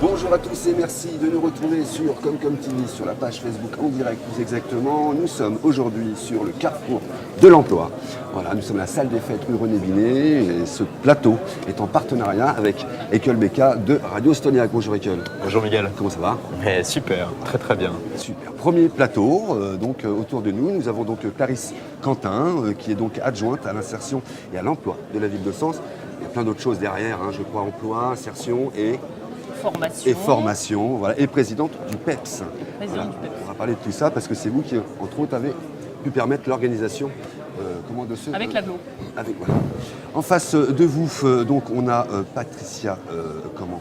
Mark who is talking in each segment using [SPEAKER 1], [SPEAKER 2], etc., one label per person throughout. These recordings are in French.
[SPEAKER 1] Bonjour à tous et merci de nous retrouver sur Comcom TV, sur la page Facebook en direct plus exactement. Nous sommes aujourd'hui sur le carrefour de l'emploi. Voilà, nous sommes à la salle des fêtes rue René Binet et ce plateau est en partenariat avec Ekel Beka de Radio Stoniac. Bonjour Ekel.
[SPEAKER 2] Bonjour Miguel.
[SPEAKER 1] Comment ça va?
[SPEAKER 2] Super, très bien.
[SPEAKER 1] Super. Premier plateau, autour de nous, nous avons donc Clarisse Quentin qui est donc adjointe à l'insertion et à l'emploi de la ville de Sens. Il y a plein d'autres choses derrière, je crois, emploi, insertion et formation, voilà, et présidente du PEPS. Voilà.
[SPEAKER 3] Du PEPS.
[SPEAKER 1] On va parler de tout ça parce que c'est vous qui, entre autres, avez pu permettre l'organisation de ce...
[SPEAKER 3] Avec l'aglo.
[SPEAKER 1] Voilà. En face de vous, donc, on a Patricia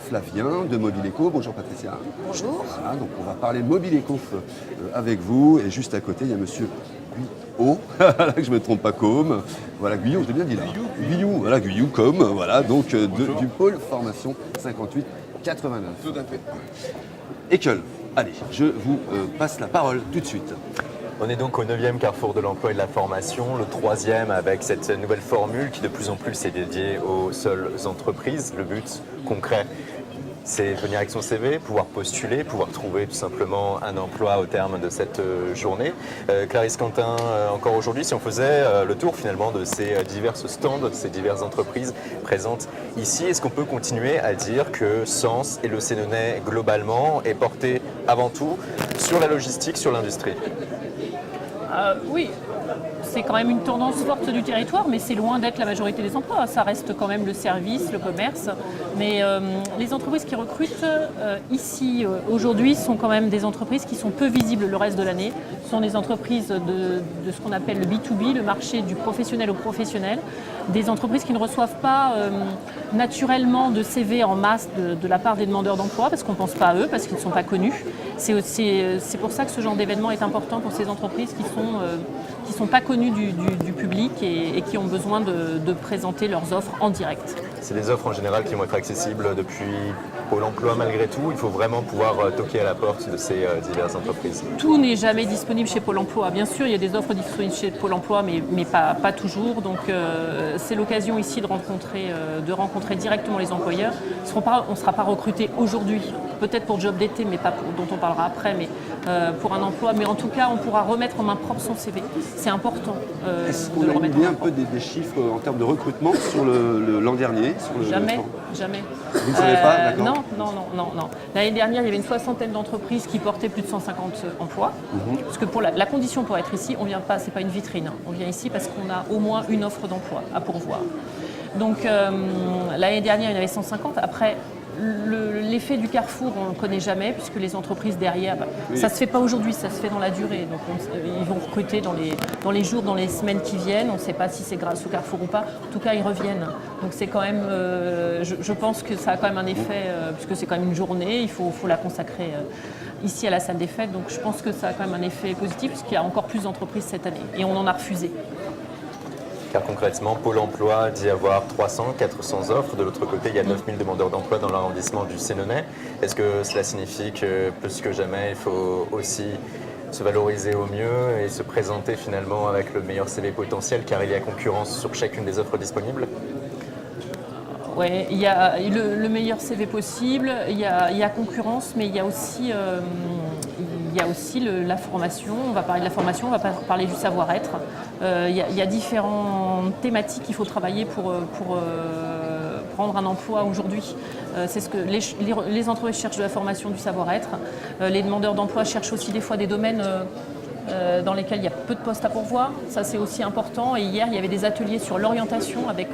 [SPEAKER 1] Flavien de Mobile Eco. Bonjour Patricia.
[SPEAKER 4] Bonjour.
[SPEAKER 1] Voilà, donc on va parler Mobile Eco avec vous. Et juste à côté, il y a monsieur Guyot, que je ne me trompe pas, voilà, Guyot, je l'ai bien dit là. Guyot, voilà, Guyot, voilà, donc du pôle formation 58. 89. Tout à fait. Ekel, allez, je vous passe la parole tout de suite.
[SPEAKER 2] On est donc au 9e carrefour de l'emploi et de la formation, le 3e avec cette nouvelle formule qui de plus en plus est dédiée aux seules entreprises. Le but concret, c'est venir avec son CV, pouvoir postuler, pouvoir trouver tout simplement un emploi au terme de cette journée. Clarisse Quentin, encore aujourd'hui, si on faisait le tour finalement de ces divers stands, de ces diverses entreprises présentes ici, est-ce qu'on peut continuer à dire que Sens et le Sénonais globalement est porté avant tout sur la logistique, sur l'industrie?
[SPEAKER 3] Oui, c'est quand même une tendance forte du territoire, mais c'est loin d'être la majorité des emplois. Ça reste quand même le service, le commerce. Mais les entreprises qui recrutent ici aujourd'hui sont quand même des entreprises qui sont peu visibles le reste de l'année. Ce sont des entreprises de ce qu'on appelle le B2B, le marché du professionnel au professionnel. Des entreprises qui ne reçoivent pas naturellement de CV en masse de la part des demandeurs d'emploi parce qu'on ne pense pas à eux, parce qu'ils ne sont pas connus. C'est pour ça que ce genre d'événement est important pour ces entreprises qui sont pas connues du public et qui ont besoin de présenter leurs offres en direct.
[SPEAKER 2] C'est des offres en général qui vont être accessibles depuis Pôle emploi malgré tout. Il faut vraiment pouvoir toquer à la porte de ces diverses entreprises.
[SPEAKER 3] Tout n'est jamais disponible chez Pôle emploi. Bien sûr, il y a des offres disponibles chez Pôle emploi, mais pas toujours. Donc c'est l'occasion ici de rencontrer directement les employeurs. On ne sera pas recruté aujourd'hui, peut-être pour job d'été, mais pas dont on parlera après, mais pour un emploi. Mais en tout cas, on pourra remettre en main propre son CV. C'est important
[SPEAKER 1] Est-ce
[SPEAKER 3] de
[SPEAKER 1] qu'on
[SPEAKER 3] le
[SPEAKER 1] a
[SPEAKER 3] remettre
[SPEAKER 1] une
[SPEAKER 3] en
[SPEAKER 1] idée
[SPEAKER 3] main
[SPEAKER 1] un peu
[SPEAKER 3] propre.
[SPEAKER 1] des chiffres en termes de recrutement sur l'an dernier
[SPEAKER 3] Jamais.
[SPEAKER 1] Vous ne savez pas, d'accord.
[SPEAKER 3] Non. L'année dernière, il y avait une soixantaine d'entreprises qui portaient plus de 150 emplois. Parce que pour la condition pour être ici, on vient pas, c'est pas une vitrine. On vient ici parce qu'on a au moins une offre d'emploi à pourvoir. Donc l'année dernière, il y en avait 150. Après, l'effet du carrefour, on ne le connaît jamais, puisque les entreprises derrière, ça ne se fait pas aujourd'hui, ça se fait dans la durée. Donc ils vont recruter dans les jours, dans les semaines qui viennent. On ne sait pas si c'est grâce au carrefour ou pas. En tout cas, ils reviennent. Donc c'est quand même, je pense que ça a quand même un effet, puisque c'est quand même une journée, il faut la consacrer ici à la salle des fêtes. Donc je pense que ça a quand même un effet positif, puisqu'il y a encore plus d'entreprises cette année. Et on en a refusé.
[SPEAKER 2] Car concrètement, Pôle emploi dit avoir 300, 400 offres. De l'autre côté, il y a 9000 demandeurs d'emploi dans l'arrondissement du Sénonais. Est-ce que cela signifie que plus que jamais, il faut aussi se valoriser au mieux et se présenter finalement avec le meilleur CV potentiel car il y a concurrence sur chacune des offres disponibles?
[SPEAKER 3] Oui, il y a le meilleur CV possible, il y a concurrence, mais il y a aussi la formation. On va parler de la formation, on va parler du savoir-être. Il y a différentes thématiques qu'il faut travailler pour prendre un emploi aujourd'hui. C'est ce que les entreprises cherchent, de la formation, du savoir-être. Les demandeurs d'emploi cherchent aussi des fois des domaines dans lesquels il y a peu de postes à pourvoir. Ça, c'est aussi important. Et hier, il y avait des ateliers sur l'orientation avec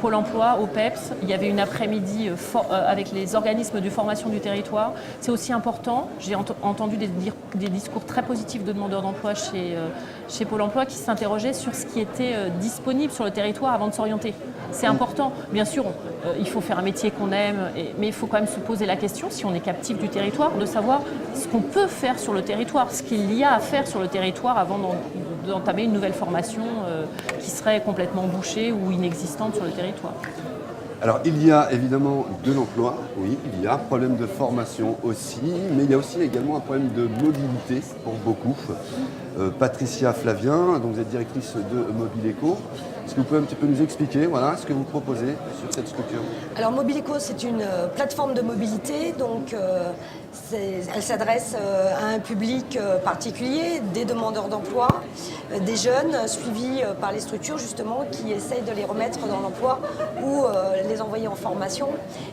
[SPEAKER 3] Pôle emploi, au PEPS. Il y avait une après-midi avec les organismes de formation du territoire. C'est aussi important. J'ai entendu des discours très positifs de demandeurs d'emploi chez Pôle emploi qui s'interrogeaient sur ce qui était disponible sur le territoire avant de s'orienter. C'est important. Bien sûr, il faut faire un métier qu'on aime, mais il faut quand même se poser la question, si on est captif du territoire, de savoir ce qu'on peut faire sur le territoire, ce qu'il y a à faire sur le territoire avant d'entamer une nouvelle formation qui serait complètement bouchée ou inexistante sur le territoire.
[SPEAKER 1] Alors, il y a évidemment de l'emploi, oui, il y a un problème de formation aussi, mais il y a aussi également un problème de mobilité pour beaucoup. Patricia Flavien, donc vous êtes directrice de Mobile Eco. Est-ce que vous pouvez un petit peu nous expliquer ce que vous proposez sur cette structure?
[SPEAKER 4] Alors Mobileco, c'est une plateforme de mobilité, donc elle s'adresse à un public particulier, des demandeurs d'emploi, des jeunes suivis par les structures justement qui essayent de les remettre dans l'emploi ou les envoyer en formation.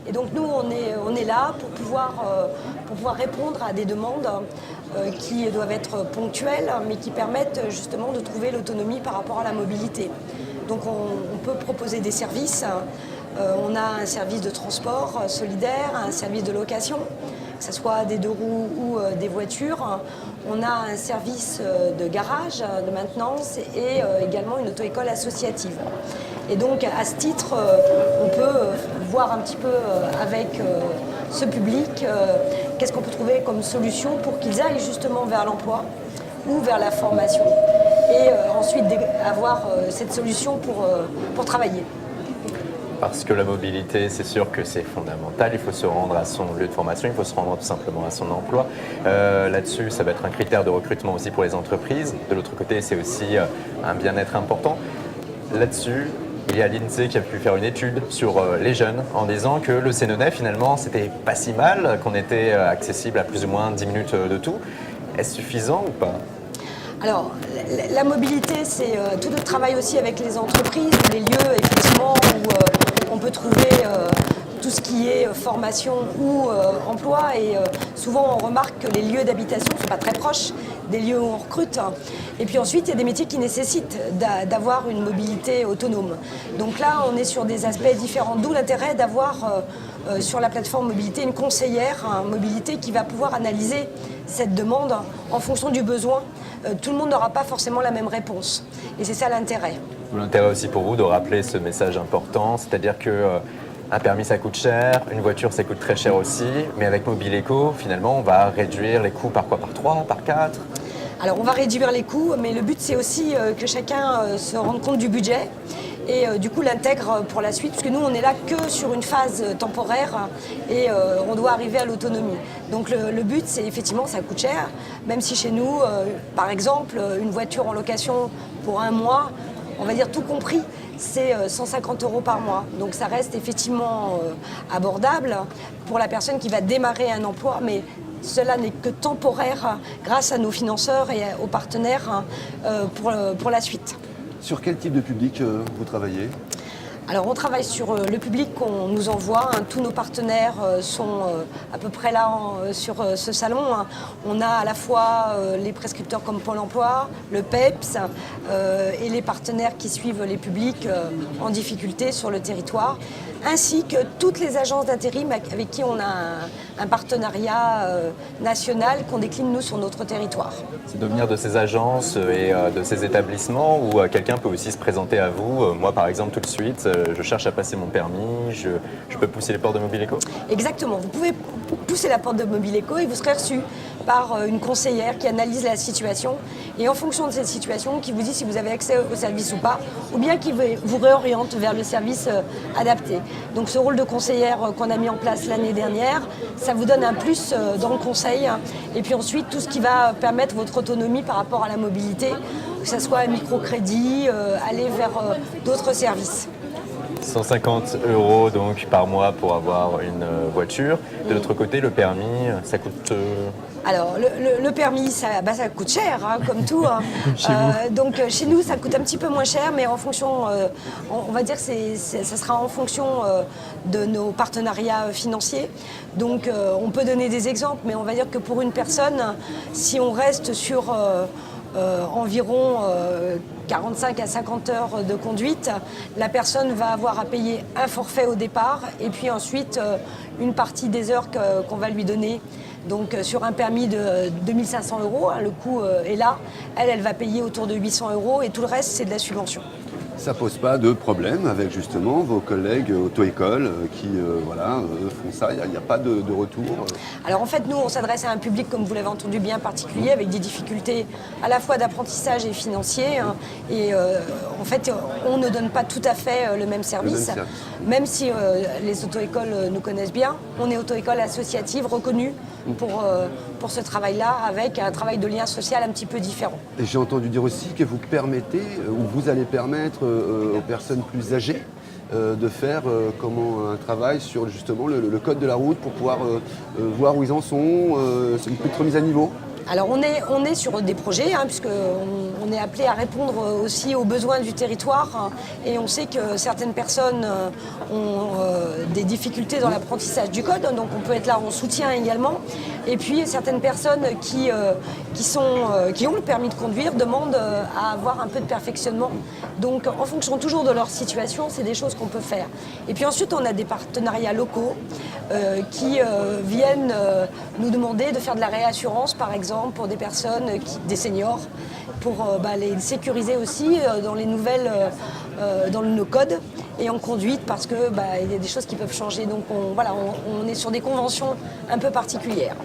[SPEAKER 4] Et donc nous, on est là pour pouvoir répondre à des demandes qui doivent être ponctuelles, mais qui permettent justement de trouver l'autonomie par rapport à la mobilité. Donc on peut proposer des services. On a un service de transport solidaire, un service de location, que ce soit des 2 roues ou des voitures. On a un service de garage, de maintenance et également une auto-école associative. Et donc à ce titre, on peut voir un petit peu avec ce public qu'est-ce qu'on peut trouver comme solution pour qu'ils aillent justement vers l'emploi ou vers la formation. Et ensuite avoir cette solution pour travailler.
[SPEAKER 2] Parce que la mobilité, c'est sûr que c'est fondamental. Il faut se rendre à son lieu de formation, il faut se rendre tout simplement à son emploi. Là-dessus, ça va être un critère de recrutement aussi pour les entreprises. De l'autre côté, c'est aussi un bien-être important. Là-dessus, il y a l'INSEE qui a pu faire une étude sur les jeunes en disant que le Sénonais, finalement, c'était pas si mal, qu'on était accessible à plus ou moins 10 minutes de tout. Est-ce suffisant ou pas ?
[SPEAKER 4] Alors, la mobilité, c'est tout le travail aussi avec les entreprises, les lieux effectivement où on peut trouver tout ce qui est formation ou emploi. Et souvent, on remarque que les lieux d'habitation ne sont pas très proches des lieux où on recrute. Et puis ensuite, il y a des métiers qui nécessitent d'avoir une mobilité autonome. Donc là, on est sur des aspects différents, d'où l'intérêt d'avoir sur la plateforme mobilité une conseillère mobilité qui va pouvoir analyser cette demande en fonction du besoin. Tout le monde n'aura pas forcément la même réponse. Et c'est ça l'intérêt.
[SPEAKER 2] L'intérêt aussi pour vous de rappeler ce message important, c'est-à-dire que un permis ça coûte cher, une voiture ça coûte très cher aussi, mais avec Mobileco, finalement, on va réduire les coûts par quoi? Par 3, par 4?
[SPEAKER 4] Alors on va réduire les coûts, mais le but c'est aussi que chacun se rende compte du budget et du coup l'intègre pour la suite, puisque nous on est là que sur une phase temporaire et on doit arriver à l'autonomie. Donc le but c'est effectivement ça coûte cher, même si chez nous, par exemple, une voiture en location pour 1 mois, on va dire tout compris, c'est 150 € par mois. Donc ça reste effectivement abordable pour la personne qui va démarrer un emploi, mais cela n'est que temporaire grâce à nos financeurs et aux partenaires pour la suite.
[SPEAKER 1] Sur quel type de public vous travaillez ?
[SPEAKER 4] Alors on travaille sur le public qu'on nous envoie, tous nos partenaires sont à peu près là sur ce salon. On a à la fois les prescripteurs comme Pôle emploi, le PEPS et les partenaires qui suivent les publics en difficulté sur le territoire, ainsi que toutes les agences d'intérim avec qui on a un partenariat national qu'on décline nous sur notre territoire.
[SPEAKER 2] C'est de venir de ces agences et de ces établissements où quelqu'un peut aussi se présenter à vous. Moi par exemple tout de suite, je cherche à passer mon permis, je peux pousser les portes de Mobileco.
[SPEAKER 4] Exactement, vous pouvez pousser la porte de Mobileco et vous serez reçu par une conseillère qui analyse la situation et en fonction de cette situation qui vous dit si vous avez accès au service ou pas, ou bien qui vous réoriente vers le service adapté. Donc ce rôle de conseillère qu'on a mis en place l'année dernière, ça vous donne un plus dans le conseil et puis ensuite tout ce qui va permettre votre autonomie par rapport à la mobilité, que ce soit un microcrédit, aller vers d'autres services.
[SPEAKER 2] 150 € donc par mois pour avoir une voiture. De l'autre côté, le permis, ça coûte...
[SPEAKER 4] Alors, le permis, ça coûte cher, comme tout. Donc, chez nous, ça coûte un petit peu moins cher, mais en fonction, on va dire que ça sera en fonction de nos partenariats financiers. Donc, on peut donner des exemples, mais on va dire que pour une personne, si on reste sur environ 45 à 50 heures de conduite, la personne va avoir à payer un forfait au départ et puis ensuite une partie des heures qu'on va lui donner. Donc sur un permis de 2500 €, le coût est là. Elle va payer autour de 800 € et tout le reste, c'est de la subvention.
[SPEAKER 1] Ça pose pas de problème avec justement vos collègues auto-école qui font ça, il n'y a pas de retour
[SPEAKER 4] Alors en fait, nous, on s'adresse à un public, comme vous l'avez entendu, bien particulier, avec des difficultés à la fois d'apprentissage et financier. Et en fait, on ne donne pas tout à fait le même service. Même si les auto-écoles nous connaissent bien, on est auto-école associative reconnue pour ce travail-là, avec un travail de lien social un petit peu différent.
[SPEAKER 1] Et j'ai entendu dire aussi que vous permettez, ou vous allez permettre aux personnes plus âgées de faire un travail sur justement le code de la route pour pouvoir voir où ils en sont, c'est une petite remise à niveau.
[SPEAKER 4] Alors on est sur des projets, puisqu'on est appelé à répondre aussi aux besoins du territoire, et on sait que certaines personnes ont des difficultés dans l'apprentissage du code, donc on peut être là en soutien également. Et puis certaines personnes qui ont le permis de conduire demandent à avoir un peu de perfectionnement. Donc en fonction toujours de leur situation, c'est des choses qu'on peut faire. Et puis ensuite on a des partenariats locaux qui viennent nous demander de faire de la réassurance par exemple pour des personnes, des seniors, pour les sécuriser aussi dans les nouvelles, dans nos codes et en conduite parce que il y a des choses qui peuvent changer. Donc on est sur des conventions un peu particulières.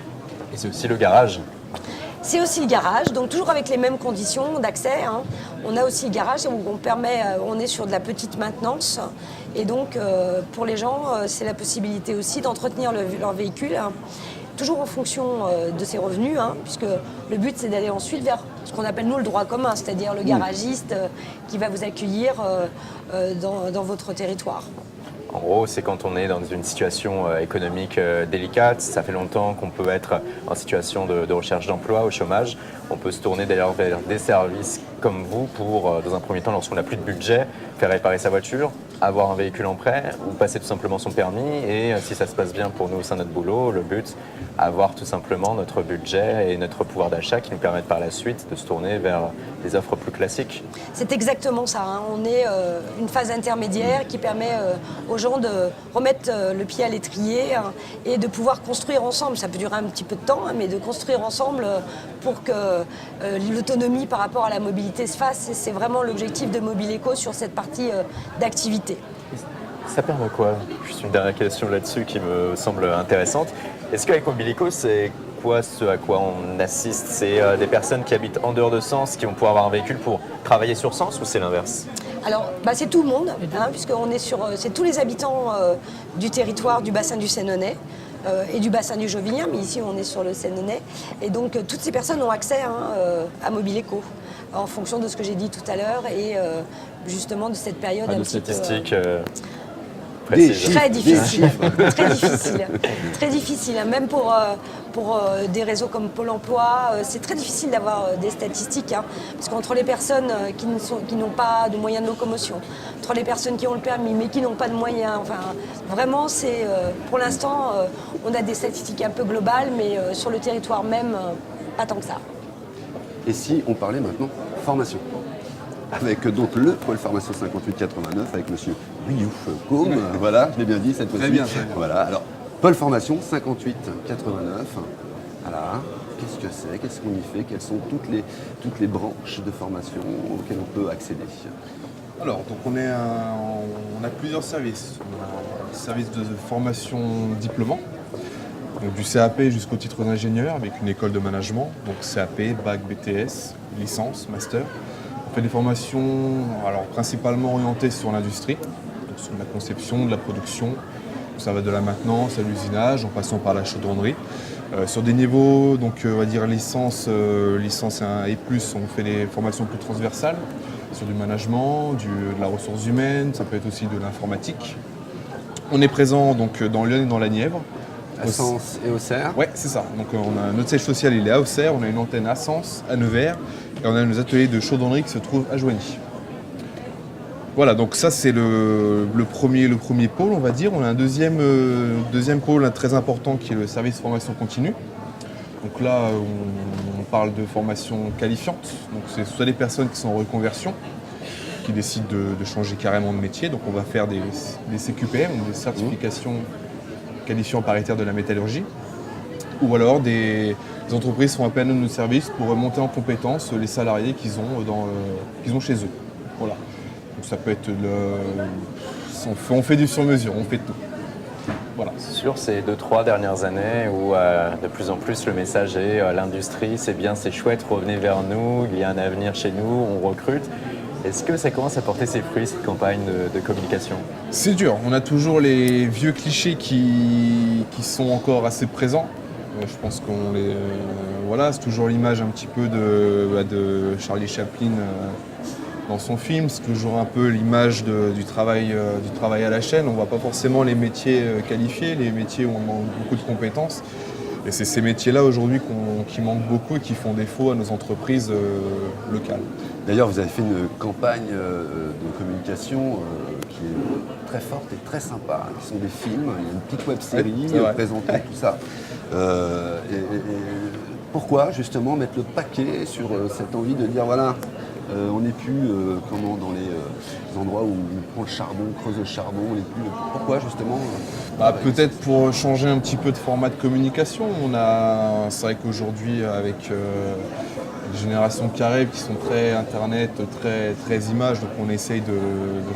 [SPEAKER 2] Et c'est aussi le garage.
[SPEAKER 4] C'est aussi le garage, donc toujours avec les mêmes conditions d'accès. On a aussi le garage où on est sur de la petite maintenance. Et donc pour les gens, c'est la possibilité aussi d'entretenir leur véhicule. Toujours en fonction de ses revenus, puisque le but c'est d'aller ensuite vers ce qu'on appelle nous le droit commun, c'est-à-dire le garagiste qui va vous accueillir dans votre territoire.
[SPEAKER 2] En gros, c'est quand on est dans une situation économique délicate, ça fait longtemps qu'on peut être en situation de recherche d'emploi, au chômage. On peut se tourner d'ailleurs vers des services comme vous pour, dans un premier temps, lorsqu'on n'a plus de budget, faire réparer sa voiture, avoir un véhicule en prêt ou passer tout simplement son permis. Et si ça se passe bien pour nous au sein de notre boulot, le but, avoir tout simplement notre budget et notre pouvoir d'achat qui nous permettent par la suite de se tourner vers des offres plus classiques.
[SPEAKER 4] C'est exactement ça. On est une phase intermédiaire qui permet aux gens de remettre le pied à l'étrier et de pouvoir construire ensemble. Ça peut durer un petit peu de temps, mais de construire ensemble pour que l'autonomie par rapport à la mobilité se fasse. C'est vraiment l'objectif de Mobileco sur cette partie d'activité.
[SPEAKER 2] Ça permet quoi? Juste une dernière question là-dessus qui me semble intéressante. Est-ce qu'avec Mobileco, c'est quoi ce à quoi on assiste? C'est des personnes qui habitent en dehors de Sens qui vont pouvoir avoir un véhicule pour travailler sur Sens ou c'est l'inverse?
[SPEAKER 4] Alors, c'est tout le monde, puisqu'on est c'est tous les habitants du territoire du bassin du Sénonais et du bassin du Jovinien, mais ici on est sur le Sénonais. Et donc toutes ces personnes ont accès à Mobileco en fonction de ce que j'ai dit tout à l'heure et justement de cette période un petit peu...
[SPEAKER 2] Statistiques
[SPEAKER 4] Très difficile, très difficile. Même pour des réseaux comme Pôle emploi, c'est très difficile d'avoir des statistiques, parce qu'entre les personnes qui n'ont pas de moyens de locomotion, entre les personnes qui ont le permis mais qui n'ont pas de moyens, vraiment c'est pour l'instant on a des statistiques un peu globales, mais sur le territoire même, pas tant que ça.
[SPEAKER 1] Et si on parlait maintenant formation? Avec donc le pôle formation 5889 avec monsieur Guyouf Côme, voilà, je l'ai bien dit cette fois-ci.
[SPEAKER 5] Très bien.
[SPEAKER 1] Voilà, alors pôle formation 5889, voilà, qu'est-ce que c'est, qu'est-ce qu'on y fait, quelles sont toutes les branches de formation auxquelles on peut accéder?
[SPEAKER 5] Alors, donc on a plusieurs services. On a un service de formation diplômant, donc du CAP jusqu'au titre d'ingénieur avec une école de management, donc CAP, bac, BTS, licence, master. On fait des formations principalement orientées sur l'industrie, donc sur la conception, de la production. Ça va de la maintenance à l'usinage, en passant par la chaudronnerie. Sur des niveaux, donc on va dire licence 1 et plus, on fait des formations plus transversales, sur du management, de la ressource humaine, ça peut être aussi de l'informatique. On est présent donc dans Lyon et dans la Nièvre.
[SPEAKER 1] À Sens et Auxerre.
[SPEAKER 5] Oui, c'est ça. Donc notre siège social il est à Auxerre, on a une antenne à Sens, à Nevers, et on a nos ateliers de chaudronnerie qui se trouvent à Joigny. Voilà, donc ça c'est le premier pôle, on va dire. On a un deuxième pôle très important qui est le service formation continue. Donc là, on parle de formation qualifiante. Donc c'est soit des personnes qui sont en reconversion, qui décident de changer carrément de métier. Donc on va faire des CQPM, des certifications qualifiant paritaire de la métallurgie, ou alors des entreprises font appel à nos services pour monter en compétence les salariés qu'ils ont chez eux. Voilà. Donc ça peut être on fait du sur-mesure, on fait tout. Voilà.
[SPEAKER 2] Sur ces 2-3 dernières années où de plus en plus le message est l'industrie, c'est bien, c'est chouette, revenez vers nous, il y a un avenir chez nous, on recrute. Est-ce que ça commence à porter ses fruits, cette campagne de communication?
[SPEAKER 5] C'est dur. On a toujours les vieux clichés qui sont encore assez présents. Je pense qu'on c'est toujours l'image un petit peu de Charlie Chaplin dans son film. C'est toujours un peu l'image du travail à la chaîne. On ne voit pas forcément les métiers qualifiés, les métiers où on manque beaucoup de compétences. Et c'est ces métiers-là aujourd'hui qui manquent beaucoup et qui font défaut à nos entreprises locales.
[SPEAKER 1] D'ailleurs, vous avez fait une campagne de communication qui est très forte et très sympa, qui sont des films, il y a une petite web-série
[SPEAKER 5] c'est vrai.
[SPEAKER 1] présentant tout ça. Et pourquoi justement mettre le paquet sur cette envie de dire voilà, on n'est plus dans les endroits où on prend le charbon, creuse le charbon, on n'est plus. Pourquoi justement
[SPEAKER 5] Peut-être pour changer un petit peu de format de communication. C'est vrai qu'aujourd'hui, avec les générations qui arrivent, qui sont très internet, très images, donc on essaye de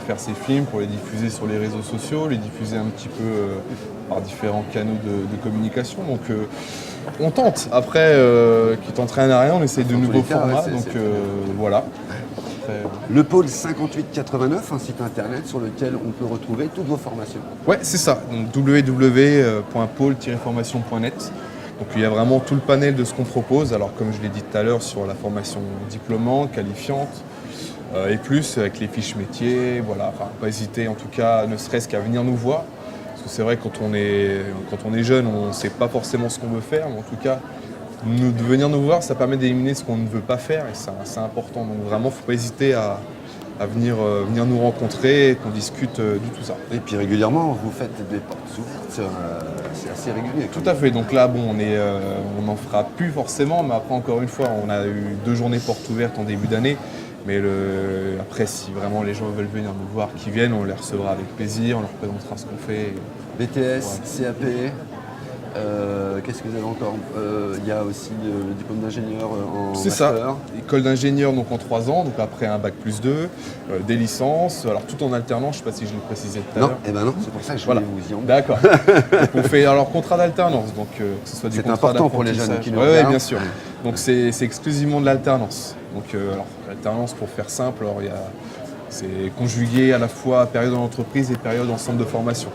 [SPEAKER 5] faire ces films pour les diffuser sur les réseaux sociaux, les diffuser un petit peu par différents canaux de communication. Donc on tente. Après, qui t'entraîne à rien, on essaye de
[SPEAKER 1] Dans tous
[SPEAKER 5] nouveaux
[SPEAKER 1] les cas,
[SPEAKER 5] formats.
[SPEAKER 1] ouais,
[SPEAKER 5] Donc
[SPEAKER 1] c'est-
[SPEAKER 5] voilà. Après,
[SPEAKER 1] Le pôle 5889, un site internet sur lequel on peut retrouver toutes vos formations.
[SPEAKER 5] ouais, c'est ça. Donc www.pôle-formation.net. Donc il y a vraiment tout le panel de ce qu'on propose. Alors comme je l'ai dit tout à l'heure sur la formation diplômante, qualifiante, et plus avec les fiches métiers, voilà. Enfin, pas hésiter en tout cas, ne serait-ce qu'à venir nous voir. Parce que c'est vrai que quand on est jeune, on ne sait pas forcément ce qu'on veut faire, mais en tout cas, de venir nous voir, ça permet d'éliminer ce qu'on ne veut pas faire et c'est important. Donc vraiment, il ne faut pas hésiter à venir nous rencontrer et qu'on discute de tout ça.
[SPEAKER 1] Et puis régulièrement, vous faites des portes ouvertes, c'est assez régulier.
[SPEAKER 5] Tout à fait. Donc là, bon, on n'en fera plus forcément, mais après, encore une fois, on a eu 2 journées portes ouvertes en début d'année. Mais après, si vraiment les gens veulent venir nous voir, qu'ils viennent, on les recevra avec plaisir, on leur présentera ce qu'on fait.
[SPEAKER 1] BTS, CAP, qu'est-ce que vous avez encore Il y a aussi le diplôme d'ingénieur en
[SPEAKER 5] C'est
[SPEAKER 1] master.
[SPEAKER 5] ça, école d'ingénieur donc en 3 ans, donc après un bac plus 2, des licences, alors tout en alternance, je ne sais pas si je l'ai précisé tout à
[SPEAKER 1] Non,
[SPEAKER 5] l'heure.
[SPEAKER 1] eh ben non, c'est pour ça que je
[SPEAKER 5] Voilà.
[SPEAKER 1] voulais vous y emmener.
[SPEAKER 5] D'accord. Donc on fait alors contrat d'alternance, donc que ce soit du
[SPEAKER 1] C'est
[SPEAKER 5] contrat
[SPEAKER 1] important pour les jeunes
[SPEAKER 5] d'apprentissage.
[SPEAKER 1] qui nous
[SPEAKER 5] Ouais,
[SPEAKER 1] regardent.
[SPEAKER 5] bien sûr. Donc c'est exclusivement de l'alternance. Donc alors l'alternance, pour faire simple, alors c'est conjugué à la fois période en entreprise et période en centre de formation.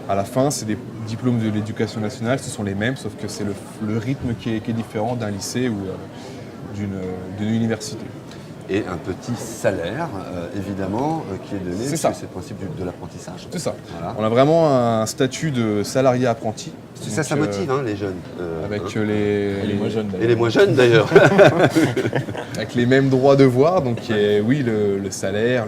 [SPEAKER 5] À la fin, c'est des diplômes de l'éducation nationale, ce sont les mêmes, sauf que c'est le rythme qui est différent d'un lycée ou d'une université.
[SPEAKER 1] Et un petit salaire, évidemment, qui est donné.
[SPEAKER 5] C'est
[SPEAKER 1] parce
[SPEAKER 5] ça.
[SPEAKER 1] que c'est le principe de l'apprentissage.
[SPEAKER 5] C'est ça.
[SPEAKER 1] Voilà.
[SPEAKER 5] On a vraiment un statut de salarié apprenti.
[SPEAKER 1] Ça, ça
[SPEAKER 5] Donc,
[SPEAKER 1] motive les jeunes.
[SPEAKER 5] avec
[SPEAKER 1] hein.
[SPEAKER 5] les
[SPEAKER 2] moins jeunes
[SPEAKER 1] Et les moins jeunes d'ailleurs.
[SPEAKER 5] avec les mêmes droits devoirs, donc oui, le salaire,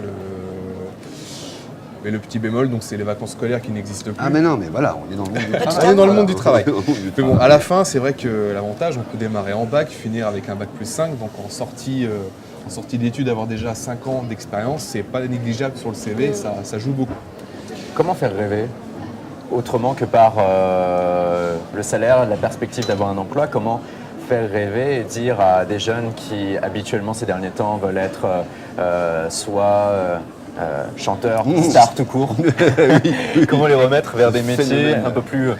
[SPEAKER 5] mais le petit bémol, donc c'est les vacances scolaires qui n'existent plus.
[SPEAKER 1] Ah mais non, mais voilà, on est dans le monde du travail.
[SPEAKER 5] On est dans le monde du travail.
[SPEAKER 1] On est dans le monde du
[SPEAKER 5] Mais bon,
[SPEAKER 1] travail.
[SPEAKER 5] à la fin, c'est vrai que l'avantage, on peut démarrer en bac, finir avec un bac plus 5, donc en sortie d'études, avoir déjà 5 ans d'expérience, c'est pas négligeable sur le CV, ça joue beaucoup.
[SPEAKER 2] Comment faire rêver autrement que par le salaire, la perspective d'avoir un emploi? Comment faire rêver et dire à des jeunes qui habituellement ces derniers temps veulent être soit chanteurs, stars tout court, comment les remettre vers des métiers
[SPEAKER 1] Phénomène.
[SPEAKER 2] un peu plus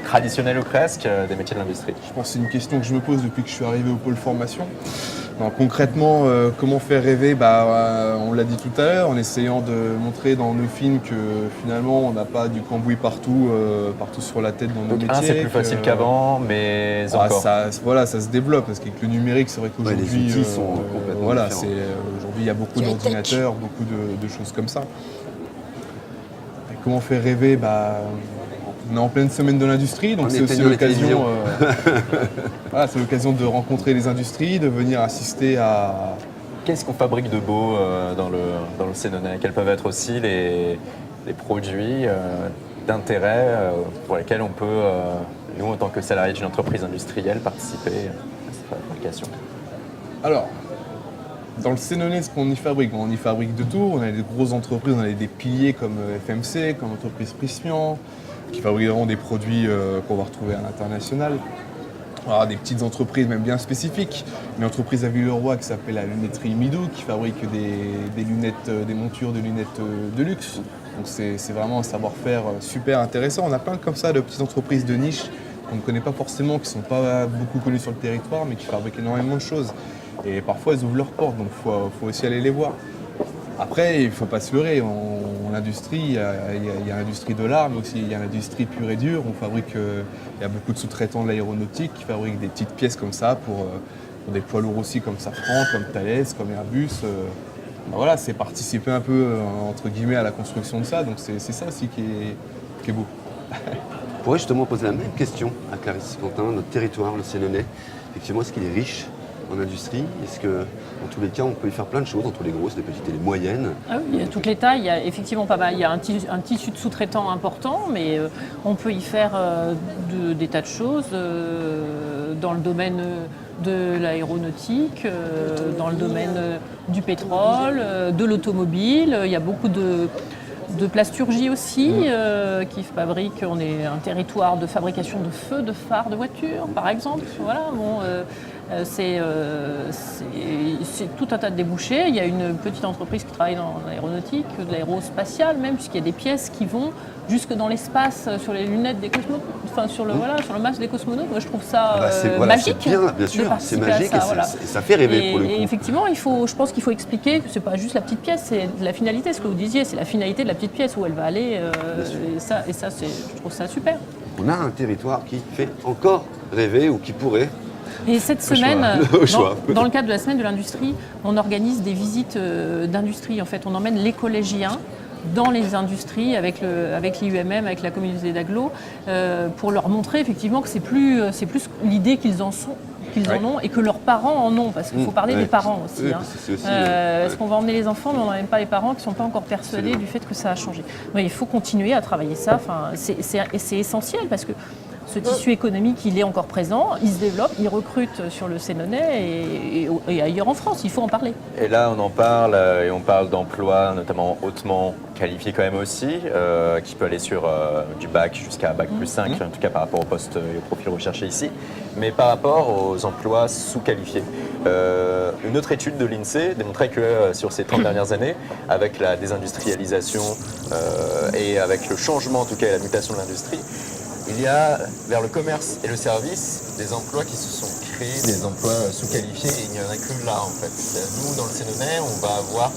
[SPEAKER 2] traditionnels ou presque, des métiers de l'industrie?
[SPEAKER 5] Je pense que c'est une question que je me pose depuis que je suis arrivé au pôle formation. Donc, concrètement, comment faire rêver? On l'a dit tout à l'heure, en essayant de montrer dans nos films que finalement on n'a pas du cambouis partout sur la tête dans nos
[SPEAKER 2] Donc
[SPEAKER 5] métiers.
[SPEAKER 2] c'est plus facile qu'avant, mais encore.
[SPEAKER 5] Ça se développe parce qu'avec le numérique, c'est vrai qu'aujourd'hui,
[SPEAKER 1] les outils sont complètement
[SPEAKER 5] voilà,
[SPEAKER 1] différents.
[SPEAKER 5] aujourd'hui il y a beaucoup
[SPEAKER 4] High-tech.
[SPEAKER 5] d'ordinateurs, beaucoup de choses comme ça. Et comment faire rêver? On est en pleine semaine de l'industrie, donc
[SPEAKER 1] En
[SPEAKER 5] c'est aussi
[SPEAKER 1] éteignant les
[SPEAKER 5] l'occasion, voilà, c'est l'occasion de rencontrer les industries, de venir assister à.
[SPEAKER 2] Qu'est-ce qu'on fabrique de beau dans le Sénonais? Quels peuvent être aussi les produits d'intérêt pour lesquels on peut, nous, en tant que salariés d'une entreprise industrielle, participer à cette fabrication?
[SPEAKER 5] Alors, dans le Sénonais, ce qu'on y fabrique, on y fabrique de tout. On a des grosses entreprises, on a des piliers comme FMC, comme l'entreprise Prismian, qui fabriqueront des produits qu'on va retrouver à l'international. Alors, des petites entreprises même bien spécifiques. Une entreprise à Villeroy qui s'appelle la lunetterie Midou, qui fabrique des lunettes, des montures de lunettes de luxe. Donc c'est vraiment un savoir-faire super intéressant. On a plein comme ça de petites entreprises de niche qu'on ne connaît pas forcément, qui ne sont pas beaucoup connues sur le territoire, mais qui fabriquent énormément de choses. Et parfois, elles ouvrent leurs portes, donc il faut aussi aller les voir. Après, il ne faut pas se leurrer. En industrie, il y a l'industrie de l'art, mais aussi il y a l'industrie pure et dure. Il y a beaucoup de sous-traitants de l'aéronautique qui fabriquent des petites pièces comme ça pour des poids lourds aussi comme Safran, comme Thales, comme Airbus. voilà, c'est participer un peu, entre guillemets, à la construction de ça. Donc c'est ça aussi qui est beau.
[SPEAKER 1] On pourrait justement poser la même question à Clarisse Quentin, notre territoire, le Sénonais. Effectivement, est-ce qu'il est riche en industrie? Est-ce que, dans tous les cas, on peut y faire plein de choses, entre les grosses, les petites et les moyennes?
[SPEAKER 3] Ah oui, il y a toutes les tailles, il y a effectivement pas mal. Il y a un tissu de sous-traitants important, mais on peut y faire des tas de choses dans le domaine de l'aéronautique, dans le domaine du pétrole, de l'automobile. Il y a beaucoup de plasturgie aussi, qui fabrique. On est un territoire de fabrication de feux, de phares de voitures, par exemple. Voilà, bon, c'est tout un tas de débouchés. Il y a une petite entreprise qui travaille dans l'aéronautique, de l'aérospatiale même, puisqu'il y a des pièces qui vont jusque dans l'espace, sur les lunettes des cosmonautes, enfin sur le masque des cosmonautes. Moi, je trouve ça magique.
[SPEAKER 1] C'est bien sûr, c'est magique et ça fait rêver pour le coup.
[SPEAKER 3] Et effectivement, je pense qu'il faut expliquer que c'est pas juste la petite pièce, c'est la finalité. Ce que vous disiez, c'est la finalité de la petite pièce où elle va aller. Et ça, je trouve ça super.
[SPEAKER 1] On a un territoire qui fait encore rêver ou qui pourrait.
[SPEAKER 3] Et cette semaine,
[SPEAKER 1] choix.
[SPEAKER 3] Dans le cadre de la semaine de l'industrie, on organise des visites d'industrie. En fait, on emmène les collégiens dans les industries avec l'IUMM, avec la communauté d'agglo, pour leur montrer effectivement que c'est plus l'idée qu'ils en ont et que leurs parents en ont, parce qu'il faut parler des parents aussi. Parce qu'on va emmener les enfants, mais on n'emmène pas les parents qui ne sont pas encore persuadés du fait que ça a changé. Mais il faut continuer à travailler ça. Enfin, c'est essentiel parce que ce tissu économique, il est encore présent, il se développe, il recrute sur le Sénonais et ailleurs en France, il faut en parler.
[SPEAKER 2] Et là, on en parle, et on parle d'emplois notamment hautement qualifiés quand même aussi, qui peut aller sur du bac jusqu'à bac plus 5, en tout cas par rapport au poste et au profil recherché ici, mais par rapport aux emplois sous-qualifiés. Une autre étude de l'INSEE démontrait que sur ces 30 dernières années, avec la désindustrialisation et avec le changement, en tout cas, et la mutation de l'industrie, il y a vers le commerce et le service des emplois qui se sont créés, des emplois sous-qualifiés, et il n'y en a que là en fait. Nous, dans le Sénonais, on va avoir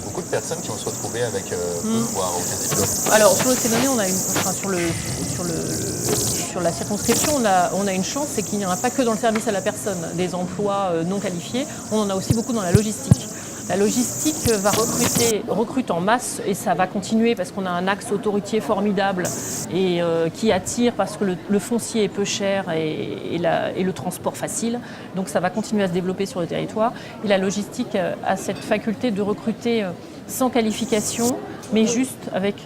[SPEAKER 2] beaucoup de personnes qui vont se retrouver avec peu, voire aucun diplôme.
[SPEAKER 3] Alors sur le Sénonais, sur la circonscription, on a une chance, c'est qu'il n'y en a pas que dans le service à la personne, des emplois non qualifiés, on en a aussi beaucoup dans la logistique. La logistique recrute en masse et ça va continuer parce qu'on a un axe autoroutier formidable et qui attire parce que le foncier est peu cher et le transport facile. Donc ça va continuer à se développer sur le territoire. Et la logistique a cette faculté de recruter sans qualification, mais juste avec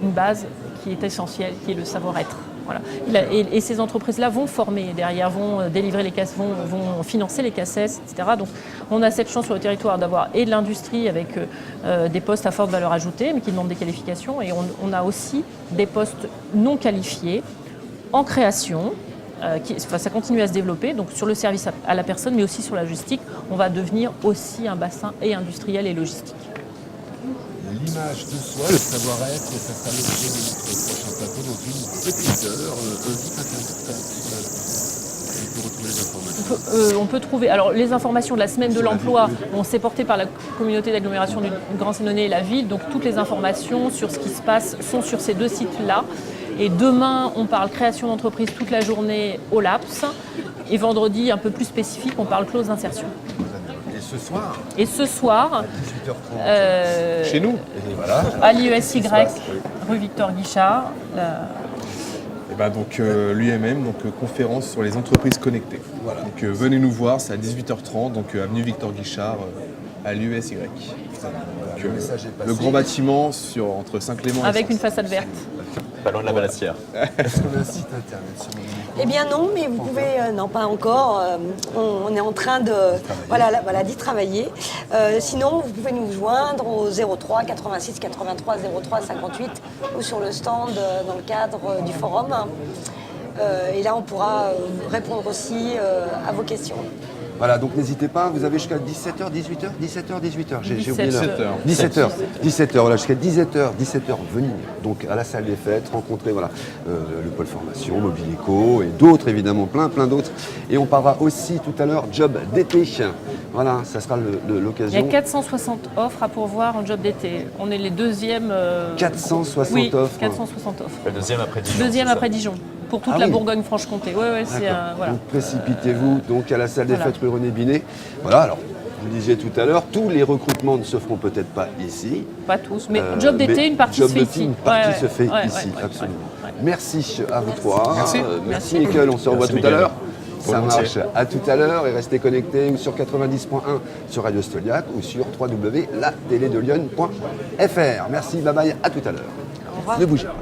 [SPEAKER 3] une base qui est essentielle, qui est le savoir-être. Voilà. Et ces entreprises-là vont former derrière, vont délivrer les casses, vont financer les cassettes, etc. Donc on a cette chance sur le territoire d'avoir et de l'industrie avec des postes à forte valeur ajoutée, mais qui demandent des qualifications. Et on a aussi des postes non qualifiés en création. Ça continue à se développer, donc sur le service à la personne, mais aussi sur la logistique. On va devenir aussi un bassin et industriel et logistique.
[SPEAKER 6] L'image de soi, le savoir-être, ça sera l'objet de notre prochain plateau dans une petite heure. Un site internet, on peut retrouver les informations.
[SPEAKER 3] On peut trouver. Alors, les informations de la semaine de l'emploi, c'est porté par la communauté d'agglomération du Grand Sénonais et la ville. Donc, toutes les informations sur ce qui se passe sont sur ces deux sites-là. Et demain, on parle création d'entreprise toute la journée au LAPS. Et vendredi, un peu plus spécifique, on parle clause d'insertion. Et ce soir,
[SPEAKER 1] à 18h30,
[SPEAKER 5] chez nous.
[SPEAKER 1] Et voilà.
[SPEAKER 3] À l'IESY, rue Victor Guichard.
[SPEAKER 5] Et ben donc l'UMM, donc conférence sur les entreprises connectées. Voilà. Donc venez nous voir, c'est à 18h30, donc avenue Victor Guichard à l'UESY. Le grand bâtiment entre Saint-Clément et
[SPEAKER 3] avec une façade verte.
[SPEAKER 2] Pas loin de la Balassière.
[SPEAKER 6] Est-ce qu'on a un site internet sur mon
[SPEAKER 4] Eh bien non, mais vous pouvez, non pas encore, on est en train d'y travailler. Sinon, vous pouvez nous joindre au 03 86 83 03 58 ou sur le stand dans le cadre du forum. Et là, on pourra répondre aussi à vos questions.
[SPEAKER 1] Voilà, donc n'hésitez pas, vous avez jusqu'à 17h, 18h, 17h, 18h, j'ai oublié l'heure. 17h, voilà, jusqu'à 17h, venir donc à la salle des fêtes, rencontrer le pôle formation, Mobileco et d'autres évidemment, plein d'autres. Et on parlera aussi tout à l'heure job d'été. Voilà, ça sera l'occasion.
[SPEAKER 3] Il y a 460 offres à pourvoir en job d'été. On est les deuxièmes.
[SPEAKER 1] 460 offres.
[SPEAKER 3] 460 offres.
[SPEAKER 2] Le deuxième après Dijon.
[SPEAKER 3] Deuxième après Dijon. Pour toute la Bourgogne-Franche-Comté. Ouais, c'est
[SPEAKER 1] voilà. Donc précipitez-vous donc à la salle des fêtes rue René Binet. Voilà, alors vous le disiez tout à l'heure, tous les recrutements ne se feront peut-être pas ici.
[SPEAKER 3] Pas tous, mais job d'été, une partie se fait ici.
[SPEAKER 1] Une partie
[SPEAKER 3] Ouais,
[SPEAKER 1] se fait
[SPEAKER 3] ouais,
[SPEAKER 1] ici,
[SPEAKER 3] ouais,
[SPEAKER 1] absolument.
[SPEAKER 3] ouais.
[SPEAKER 1] Merci à vous trois.
[SPEAKER 5] Merci.
[SPEAKER 1] Merci Mickaël, on se revoit
[SPEAKER 2] Merci
[SPEAKER 1] tout à
[SPEAKER 2] Miguel.
[SPEAKER 1] l'heure. Ça
[SPEAKER 2] Volontiers.
[SPEAKER 1] marche. À tout à l'heure et restez connectés ou sur 90.1 sur Radio Stoliac ou sur www.lateledelion.fr. Merci, bye bye, à tout à l'heure.
[SPEAKER 4] Au revoir.
[SPEAKER 1] Ne bougez pas.